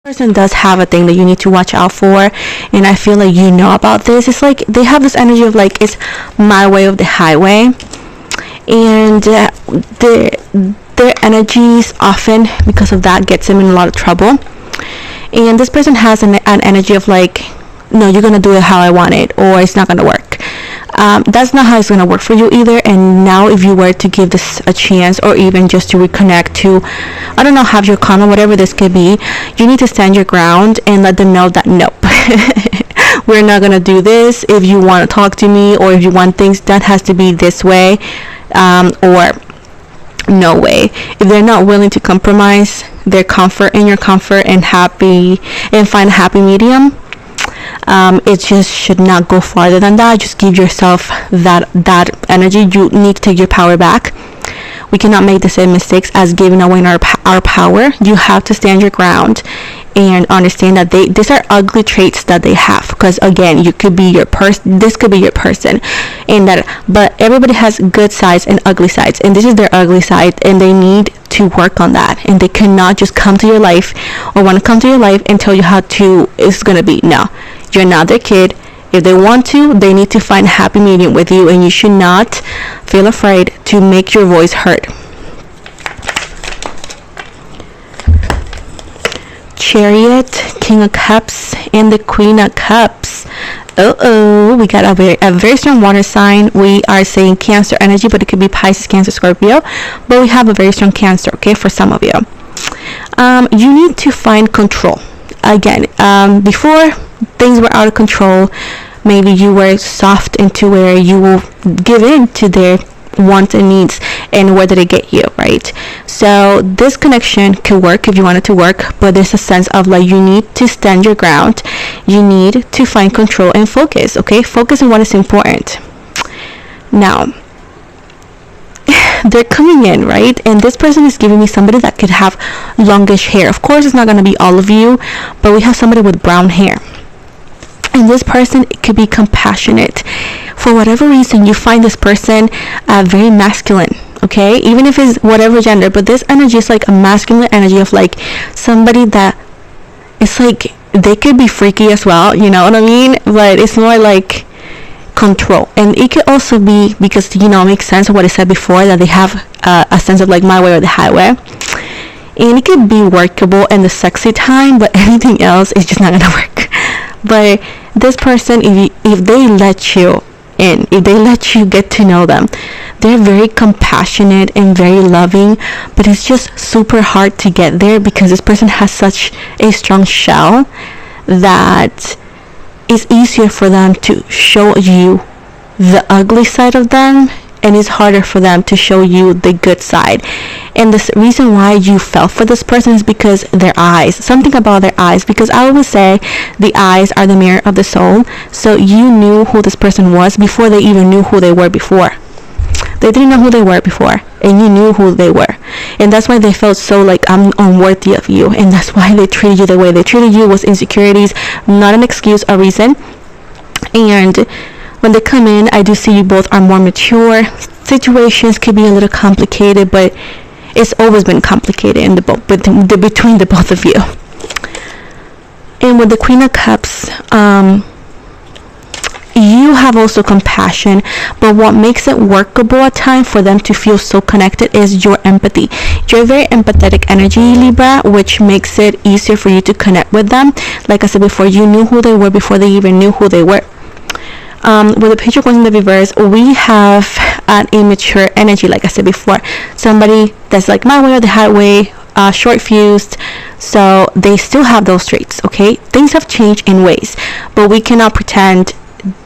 Person does have a thing that you need to watch out for, and I feel like you know about this. It's like they have this energy of like it's my way of the highway, and their energies often because of that gets them in a lot of trouble. And this person has an energy of like, no, you're gonna do it how I want it, or it's not gonna work. That's not how it's gonna work for you either. And now if you were to give this a chance, or even just to reconnect to, I don't know, have your karma, whatever this could be, you need to stand your ground and let them know that nope, we're not gonna do this. If you want to talk to me, or if you want things, that has to be this way, or no way. If they're not willing to compromise their comfort and your comfort and happy and find a happy medium, it just should not go farther than that. Just give yourself that energy. You need to take your power back. We cannot make the same mistakes as giving away our power. You have to stand your ground and understand that these are ugly traits that they have, because again, you could be your person, this could be your person, and that, but everybody has good sides and ugly sides, and this is their ugly side, and they need to work on that. And they cannot just come to your life or want to come to your life and tell you how to it's gonna be. No, you're not their kid. If they want to, they need to find a happy medium with you, and you should not feel afraid to make your voice heard. Chariot, King of Cups, and the Queen of Cups. We got a very strong water sign. We are saying Cancer energy, but it could be Pisces, Cancer, Scorpio. But we have a very strong Cancer, okay, for some of you. You need to find control. Again, before things were out of control, maybe you were soft into where you will give in to their wants and needs, and where did it get you, right? So this connection could work if you want it to work, but there's a sense of like you need to stand your ground. You need to find control and focus, okay? Focus on what is important. Now, they're coming in, right? And this person is giving me somebody that could have longish hair. Of course, it's not going to be all of you, but we have somebody with brown hair. And this person could be compassionate. For whatever reason, you find this person very masculine, okay? Even if it's whatever gender, but this energy is like a masculine energy of like somebody that it's like they could be freaky as well, you know what I mean? But it's more like control. And it could also be because, you know, it makes sense of what I said before, that they have a sense of like my way or the highway. And it could be workable in the sexy time, but anything else is just not gonna work. But this person, if they let you in, if they let you get to know them, they're very compassionate and very loving, but it's just super hard to get there because this person has such a strong shell that it's easier for them to show you the ugly side of them, and it's harder for them to show you the good side. And the reason why you fell for this person is because their eyes, something about their eyes, because I always say the eyes are the mirror of the soul. So you knew who this person was before they even knew who they were before. They didn't know who they were before, and you knew who they were, and that's why they felt so like I'm unworthy of you, and that's why they treated you the way they treated you. Was insecurities, not an excuse, a reason. And when they come in, I do see you both are more mature. Situations could be a little complicated, but it's always been complicated in between the both of you. And with the Queen of Cups, you have also compassion, but what makes it workable at times for them to feel so connected is your empathy. You're a very empathetic energy, Libra, which makes it easier for you to connect with them. Like I said before, you knew who they were before they even knew who they were. With the picture going in the reverse, we have an immature energy, like I said before. Somebody that's like my way or the highway, short fused. So they still have those traits, okay? Things have changed in ways, but we cannot pretend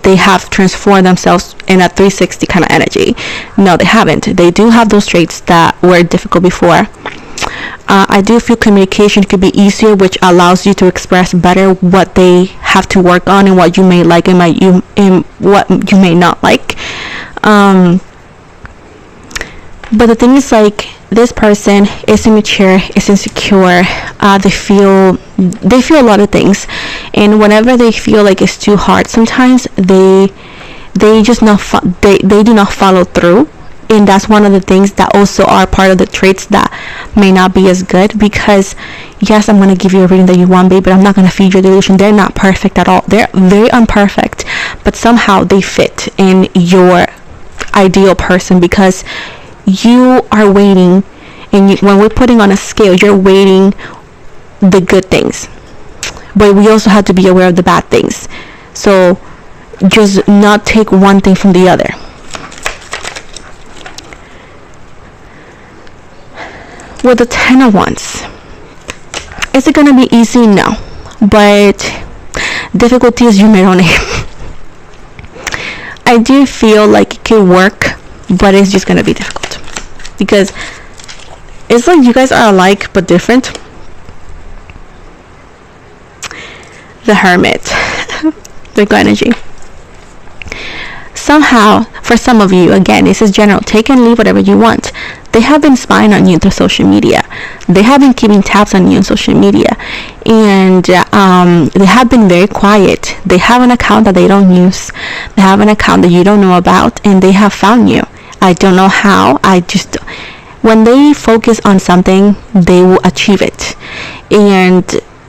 they have transformed themselves in a 360 kind of energy. No, they haven't. They do have those traits that were difficult before. I do feel communication could be easier, which allows you to express better what they have to work on and what you may like and what you may not like. But the thing is, like, this person is immature, is insecure. They feel a lot of things, and whenever they feel like it's too hard, sometimes they just they do not follow through. And that's one of the things that also are part of the traits that may not be as good, because yes, I'm going to give you a reading that you want, babe, but I'm not going to feed your delusion. They're not perfect at all. They're very imperfect, but somehow they fit in your ideal person, because you are waiting, and when we're putting on a scale, you're weighting the good things, but we also have to be aware of the bad things. So just not take one thing from the other. With the 10 of Wands, is it going to be easy? No, but difficulty is your middle name. I do feel like it could work, but it's just going to be difficult, because it's like you guys are alike but different. The Hermit. Virgo energy. Somehow, for some of you, again, this is general, take and leave whatever you want. They have been spying on you through social media. They have been keeping tabs on you on social media, and they have been very quiet. They have an account that they don't use. They have an account that you don't know about, and they have found you. I don't know how. When they focus on something, they will achieve it. And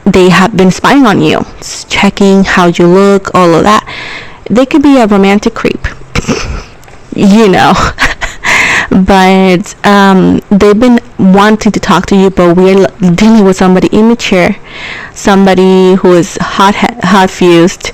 they have been spying on you, checking how you look, all of that. They could be a romantic creep, you know. But they've been wanting to talk to you, but we're dealing with somebody immature, somebody who is hot fused,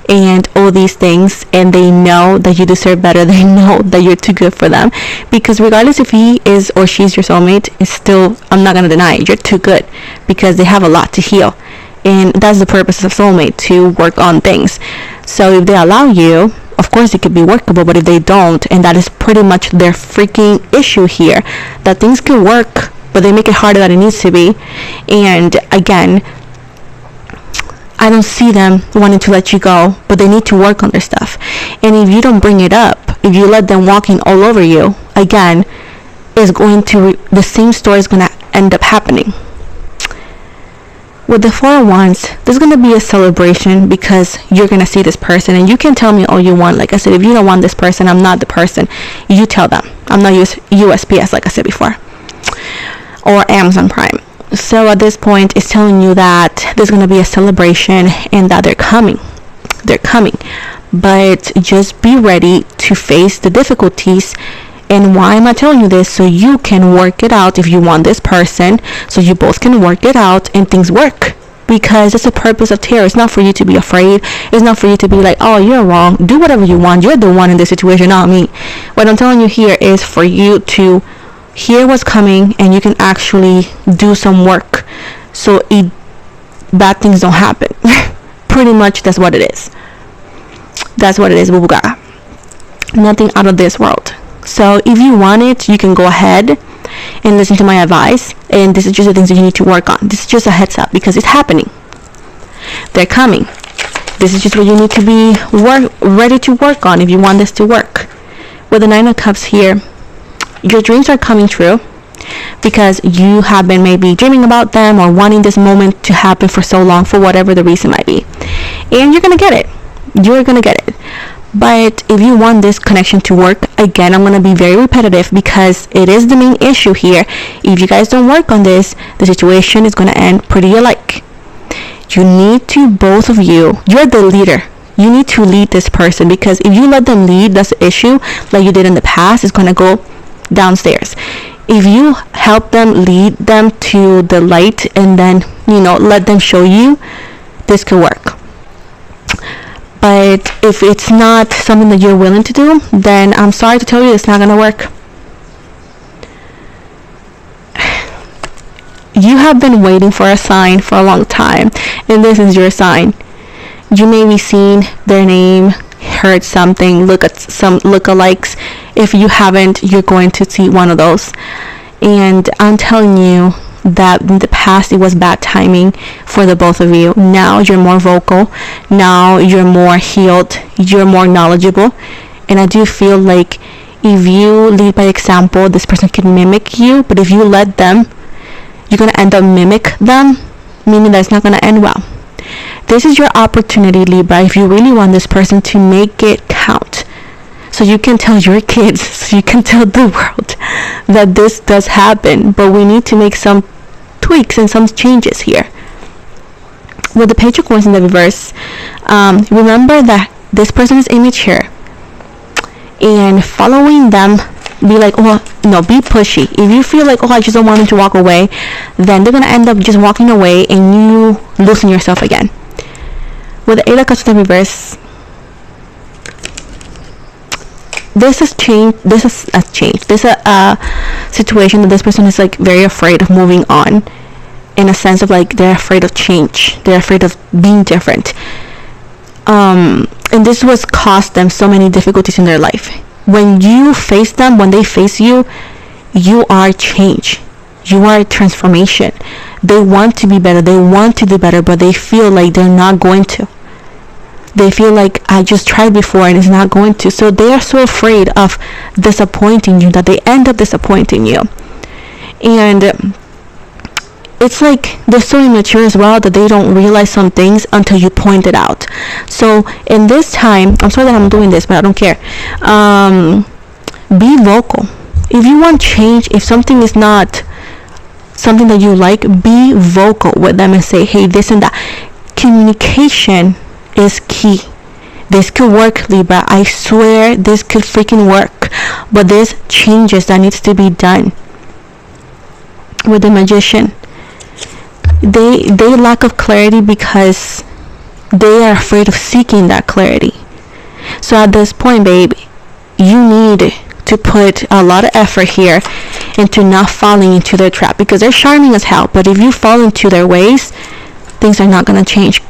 and all these things, and they know that you deserve better. They know that you're too good for them, because regardless if he is or she's your soulmate, it's still, I'm not gonna deny it, you're too good, because they have a lot to heal, and that's the purpose of soulmate, to work on things. So if they allow you, of course it could be workable, but if they don't, and that is pretty much their freaking issue here, that things can work, but they make it harder than it needs to be. And again, I don't see them wanting to let you go, but they need to work on their stuff. And if you don't bring it up, if you let them walking all over you, again, the same story is going to end up happening. With the 4 of Wands, there's going to be a celebration, because you're going to see this person, and you can tell me all you want. Like I said, if you don't want this person, I'm not the person. You tell them. I'm not USPS, like I said before, or Amazon Prime. So at this point, it's telling you that there's going to be a celebration, and that they're coming. But just be ready to face the difficulties. And why am I telling you this? So you can work it out if you want this person, so you both can work it out and things work. Because it's the purpose of tarot. It's not for you to be afraid. It's not for you to be like, oh, you're wrong. Do whatever you want. You're the one in this situation, not me. What I'm telling you here is for you to hear what's coming, and you can actually do some work so bad things don't happen. Pretty much that's what it is. That's what it is, Bubuga. Nothing out of this world. So if you want it, you can go ahead and listen to my advice, and this is just the things that you need to work on. This is just a heads up, because it's happening. They're coming. This is just what you need to be ready to work on if you want this to work. With the 9 of Cups here, your dreams are coming true, because you have been maybe dreaming about them or wanting this moment to happen for so long, for whatever the reason might be. And you're going to get it. You're going to get it. But if you want this connection to work, again, I'm going to be very repetitive, because it is the main issue here. If you guys don't work on this, the situation is going to end pretty alike. You need to, both of you, you're the leader. You need to lead this person, because if you let them lead, that's the issue, like you did in the past, it's going to go downstairs. If you help them, lead them to the light, and then, let them show you, this could work. But if it's not something that you're willing to do, then I'm sorry to tell you, it's not going to work. You have been waiting for a sign for a long time, and this is your sign. You may be seen their name, heard something, look at some lookalikes. If you haven't, you're going to see one of those. And I'm telling you that in the past it was bad timing for the both of you. Now you're more vocal. Now you're more healed. You're more knowledgeable. And I do feel like if you lead by example, this person can mimic you. But if you let them, you're going to end up mimic them, meaning that it's not going to end well. This is your opportunity, Libra, if you really want this person, to make it count. so you can tell your kids, so you can tell the world that this does happen. But we need to make some tweaks and some changes here. With the Page of Coins in the reverse, remember that this person is immature, and following them, be like, oh no, be pushy. If you feel like, oh, I just don't want them to walk away, then they're gonna end up just walking away and you losing yourself again. With the 8 of Cups in the reverse, this is a situation that this person is like very afraid of moving on, in a sense of like they're afraid of change, they're afraid of being different, and this was cost them so many difficulties in their life. When you face them, when they face you, you are change, you are transformation. They want to be better, they want to do better, but they feel like they're not going to. They feel like, I just tried before and it's not going to. So they are so afraid of disappointing you that they end up disappointing you. And it's like they're so immature as well that they don't realize some things until you point it out. So in this time, I'm sorry that I'm doing this, but I don't care. Be vocal. If you want change, if something is not something that you like, be vocal with them and say, hey, this and that. Communication is key. This could work, Libra. I swear this could freaking work. But there's changes that needs to be done. With the Magician, they lack of clarity because they are afraid of seeking that clarity. So at this point, babe, you need to put a lot of effort here into not falling into their trap, because they're charming as hell, but if you fall into their ways, things are not going to change.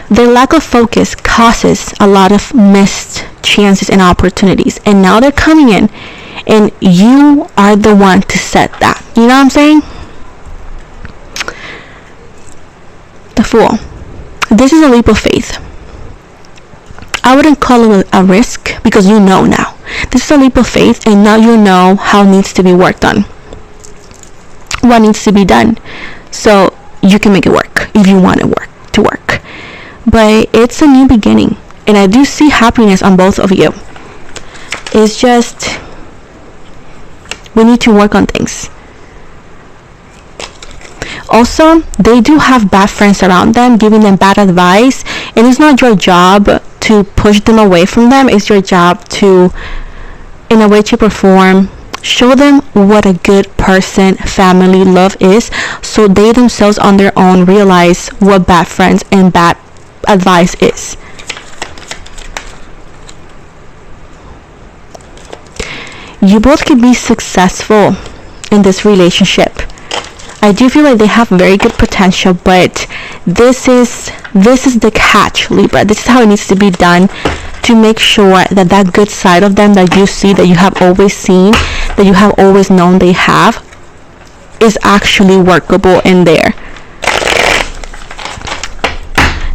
Their lack of focus causes a lot of missed chances and opportunities, and now they're coming in and you are the one to set that. You know what I'm saying? The Fool. This is a leap of faith. I wouldn't call it a risk, because you know now. This is a leap of faith, and now you know how it needs to be worked on. What needs to be done. So you can make it work if you want it to work. But it's a new beginning, and I do see happiness on both of you. It's just, we need to work on things. Also, they do have bad friends around them, giving them bad advice, and it's not your job to push them away from them. It's your job to, in a way, to perform, show them what a good person, family, love is, so they themselves on their own realize what bad friends and bad advice is. You both can be successful in this relationship. I do feel like they have very good potential, but this is the catch, Libra. This is how it needs to be done to make sure that that good side of them that you see, that you have always seen, that you have always known they have, is actually workable in there.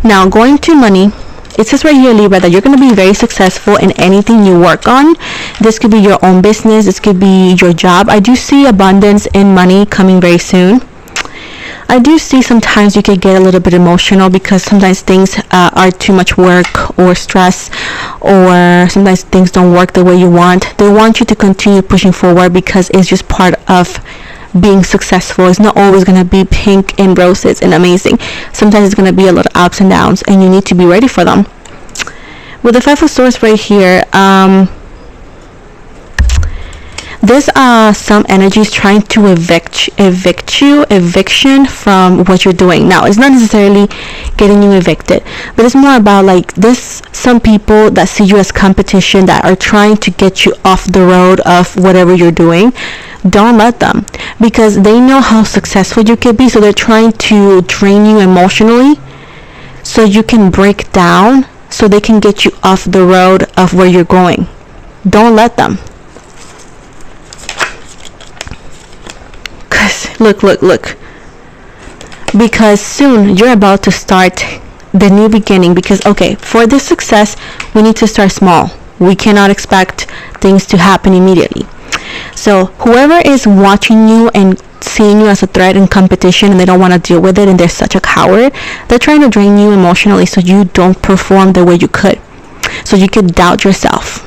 Now, going to money, it says right here, Libra, that you're going to be very successful in anything you work on. This could be your own business. This could be your job. I do see abundance in money coming very soon. I do see sometimes you could get a little bit emotional because sometimes things are too much work or stress, or sometimes things don't work the way you want. They want you to continue pushing forward because it's just part of being successful. It's not always going to be pink and roses and amazing. Sometimes it's going to be a lot of ups and downs, and you need to be ready for them. With the Five of Swords right here, there's some energies trying to eviction from what you're doing. Now, it's not necessarily getting you evicted, but it's more about like this, some people that see you as competition, that are trying to get you off the road of whatever you're doing. Don't let them, because they know how successful you can be, so they're trying to drain you emotionally so you can break down, so they can get you off the road of where you're going. Don't let them. Look, because soon you're about to start the new beginning. Because okay, for this success we need to start small. We cannot expect things to happen immediately. So whoever is watching you and seeing you as a threat in competition and they don't want to deal with it, and they're such a coward. They're trying to drain you emotionally so you don't perform the way you could, so you could doubt yourself.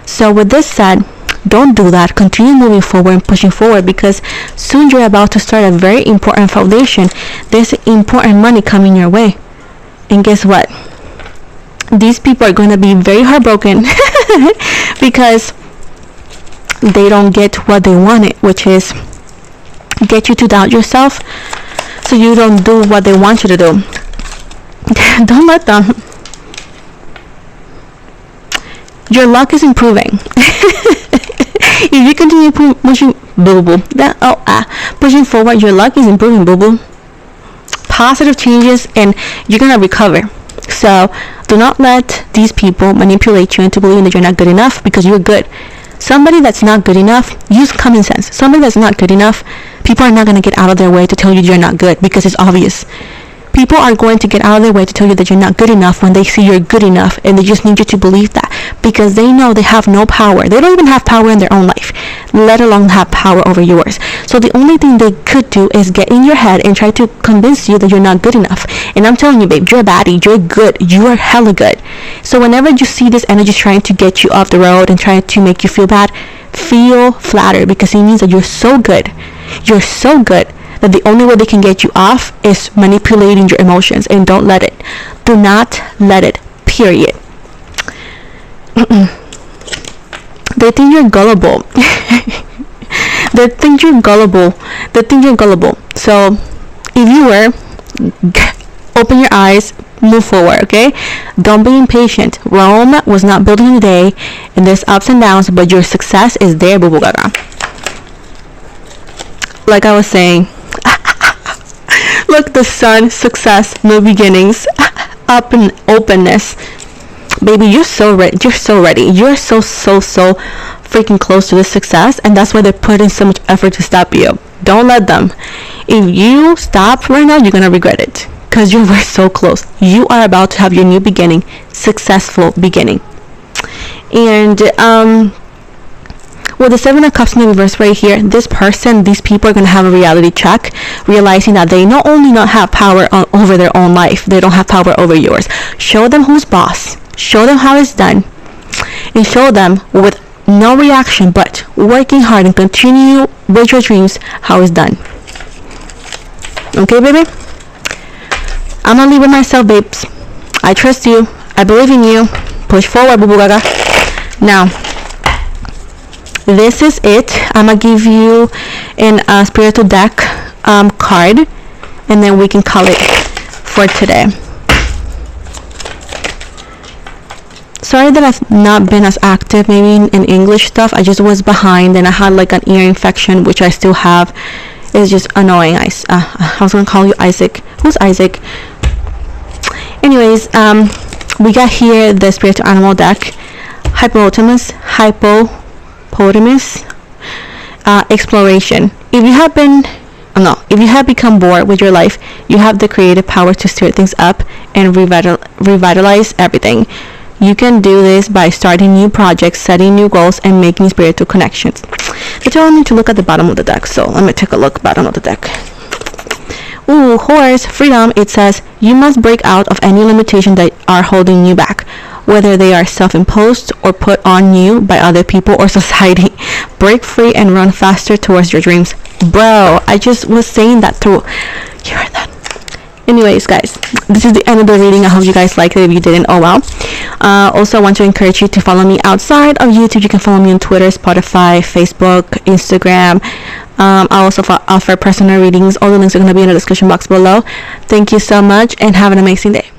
So with this said, don't do that. Continue moving forward and pushing forward, because soon you're about to start a very important foundation. There's important money coming your way, and guess what? These people are going to be very heartbroken because they don't get what they wanted, which is get you to doubt yourself so you don't do what they want you to do. Don't let them. Your luck is improving. If you continue pushing pushing forward, your luck is improving, boo boo. Positive changes, and you're gonna recover. So do not let these people manipulate you into believing that you're not good enough, because you're good. Somebody that's not good enough, use common sense. Somebody that's not good enough, people are not going to get out of their way to tell you you're not good, because it's obvious. People are going to get out of their way to tell you that you're not good enough when they see you're good enough, and they just need you to believe that, because they know they have no power. They don't even have power in their own life, let alone have power over yours. So the only thing they could do is get in your head and try to convince you that you're not good enough. And I'm telling you, babe, you're a baddie. You're good. You are hella good. So whenever you see this energy trying to get you off the road and trying to make you feel bad, feel flattered, because it means that you're so good. You're so good that the only way they can get you off is manipulating your emotions, and don't let it. Do not let it, period. They think you're gullible. They think you're gullible. They think you're gullible. So if you were, open your eyes, move forward, okay? Don't be impatient. Rome was not built in a day, and there's ups and downs, but your success is there, boo boo gaga. Like I was saying, look, the sun, success, new beginnings, up and openness. Baby, you're so ready. You're so ready. You're so freaking close to this success, and that's why they're putting so much effort to stop you. Don't let them. If you stop right now, you're gonna regret it, because you were so close. You are about to have your new beginning, successful beginning. And with the Seven of Cups in the reverse right here, this person, these people are going to have a reality check, realizing that they not only not have power over their own life, they don't have power over yours. Show them who's boss. Show them how it's done. And show them with no reaction, but working hard and continue with your dreams, how it's done. Okay, baby? I'm going to leave with myself, babes. I trust you. I believe in you. Push forward, boo boo gaga. Now, this is it. I'm gonna give you a spiritual deck card, and then we can call it for today. Sorry that I've not been as active maybe in English stuff. I just was behind, and I had like an ear infection, which I still have. It's just annoying. I was gonna call you Isaac. Who's Isaac? Anyways, we got here the spiritual animal deck, hippopotamus, exploration. If you have become bored with your life, you have the creative power to stir things up and revitalize everything. You can do this by starting new projects, setting new goals, and making spiritual connections. They're telling me to look at the bottom of the deck, so let me take a look bottom of the deck. Ooh, horse, freedom. It says you must break out of any limitation that are holding you back, whether they are self-imposed or put on you by other people or society. Break free and run faster towards your dreams. Bro, I just was saying that through. You heard that? Anyways, guys, this is the end of the reading. I hope you guys liked it. If you didn't, oh well. Also, I want to encourage you to follow me outside of YouTube. You can follow me on Twitter, Spotify, Facebook, Instagram. I also offer personal readings. All the links are going to be in the description box below. Thank you so much, and have an amazing day.